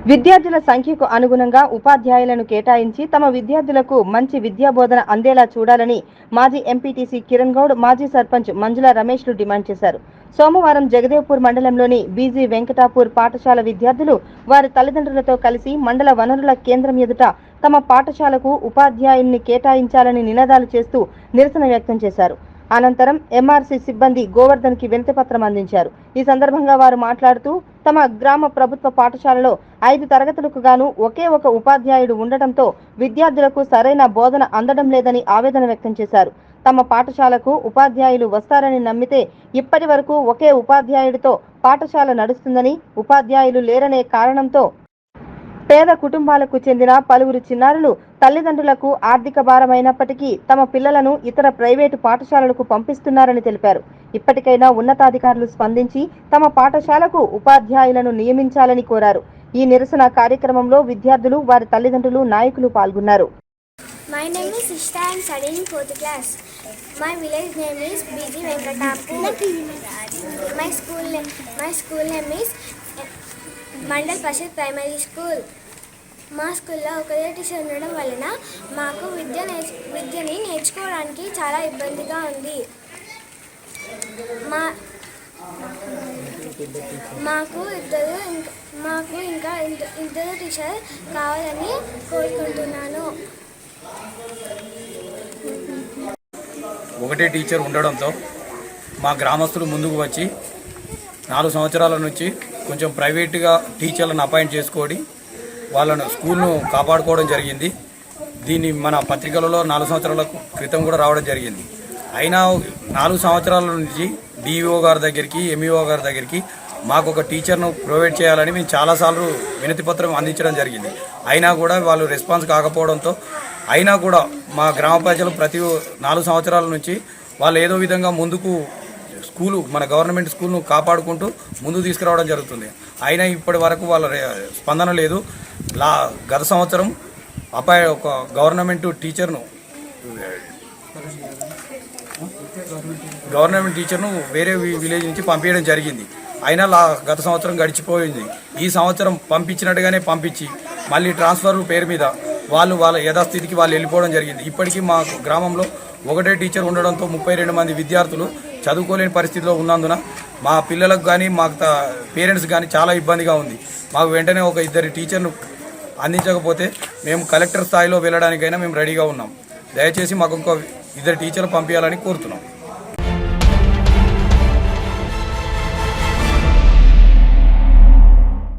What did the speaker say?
విద్యార్థుల సంఖ్యకు అనుగుణంగా ఉపాధ్యాయులను కేటాయించి తమ విద్యార్థులకు మంచి విద్యాబోధన అందేలా చూడాలని మాజీ ఎంపీటీసీ కిరణ్ గౌడ్, మాజీ సర్పంచ్ మంజుల రమేష్లు డిమాండ్ చేశారు. సోమవారం జగదేవ్పూర్ మండలంలోని బీజీ వెంకటాపూర్ పాఠశాల విద్యార్థులు వారి తల్లిదండ్రులతో కలిసి మండల వనరుల కేంద్రం ఎదుట తమ పాఠశాలకు ఉపాధ్యాయుల్ని కేటాయించాలని నినాదాలు చేస్తూ నిరసన వ్యక్తం చేశారు. అనంతరం ఎంఆర్సీ సిబ్బంది గోవర్ధన్ కి వినతిపత్రం అందించారు. ఈ సందర్భంగా వారు మాట్లాడుతూ తమ గ్రామ ప్రభుత్వ పాఠశాలలో 5 తరగతులకు గాను ఒకే ఒక ఉపాధ్యాయుడు ఉండటంతో విద్యార్థులకు సరైన బోధన అందడం లేదని ఆవేదన వ్యక్తం చేశారు. తమ పాఠశాలకు ఉపాధ్యాయులు వస్తారని నమ్మితే ఇప్పటి వరకు ఒకే ఉపాధ్యాయుడితో పాఠశాల నడుస్తుందని, ఉపాధ్యాయులు లేరనే కారణంతో పేద కుటుంబాలకు చెందిన పలువురు చిన్నారులు తల్లిదండ్రులకు ఆర్థిక భారమైనప్పటికీ తమ పిల్లలను ఇతర ప్రైవేటు పాఠశాలలకు పంపిస్తున్నారని తెలిపారు. ఇప్పటికైనా ఉన్నతాధికారులు స్పందించి తమ పాఠశాలకు ఉపాధ్యాయులను నియమించాలని కోరారు. ఈ నిరసన కార్యక్రమంలో విద్యార్థులు, వారి తల్లిదండ్రులు, నాయకులు పాల్గొన్నారు. My name is Ishta. I am studying 4th class. My village name is BG Venkatapur. My school name is Mandal Pashid Primary School. మా స్కూల్లో ఒకరే టీచర్ ఉండడం వలన మాకు విద్యని నేర్చుకోవడానికి చాలా ఇబ్బందిగా ఉంది. మాకు ఇంకా ఇద్దరు టీచర్ కావాలని కోరుకుంటున్నాను. ఒకటే టీచర్ ఉండడంతో మా గ్రామస్తులు ముందుకు వచ్చి 4 సంవత్సరాల నుంచి కొంచెం ప్రైవేట్గా టీచర్లను అపాయింట్ చేసుకోవడం, వాళ్ళను స్కూల్ను కాపాడుకోవడం జరిగింది. దీన్ని మన పత్రికలలో 4 సంవత్సరాల క్రితం కూడా రావడం జరిగింది. అయినా 4 సంవత్సరాల నుంచి డిఈఓ గారి దగ్గరికి, ఎంఈఓ గారి దగ్గరికి మాకు ఒక టీచర్ను ప్రొవైడ్ చేయాలని మేము చాలాసార్లు వినతి పత్రం అందించడం జరిగింది. అయినా కూడా వాళ్ళు రెస్పాన్స్ కాకపోవడంతో అయినా కూడా మా గ్రామ ప్రజలు ప్రతి 4 సంవత్సరాల నుంచి వాళ్ళు ఏదో విధంగా ముందుకు మన గవర్నమెంట్ స్కూల్ను కాపాడుకుంటూ ముందుకు తీసుకురావడం జరుగుతుంది. అయినా ఇప్పటి వరకు వాళ్ళ స్పందన లేదు. గత సంవత్సరం ఒక గవర్నమెంట్ టీచర్ను వేరే విలేజ్ నుంచి పంపించడం జరిగింది. అయినా గత సంవత్సరం గడిచిపోయింది. ఈ సంవత్సరం పంపించినట్టుగానే పంపించి మళ్ళీ ట్రాన్స్ఫర్ పేరు మీద వాళ్ళ యథాస్థితికి వాళ్ళు వెళ్ళిపోవడం జరిగింది. ఇప్పటికీ మా గ్రామంలో ఒకటే టీచర్ ఉండడంతో 32 మంది విద్యార్థులు చదువుకోలేని పరిస్థితిలో ఉన్నందున మా పిల్లలకు కానీ మా పేరెంట్స్ కానీ చాలా ఇబ్బందిగా ఉంది. మాకు వెంటనే ఒక 2 టీచర్లు అందించకపోతే మేము కలెక్టర్ స్థాయిలో వెళ్ళడానికైనా మేము రెడీగా ఉన్నాం. దయచేసి మాకు ఇంకో 2 టీచర్లు పంపించాలని కోరుతున్నాం.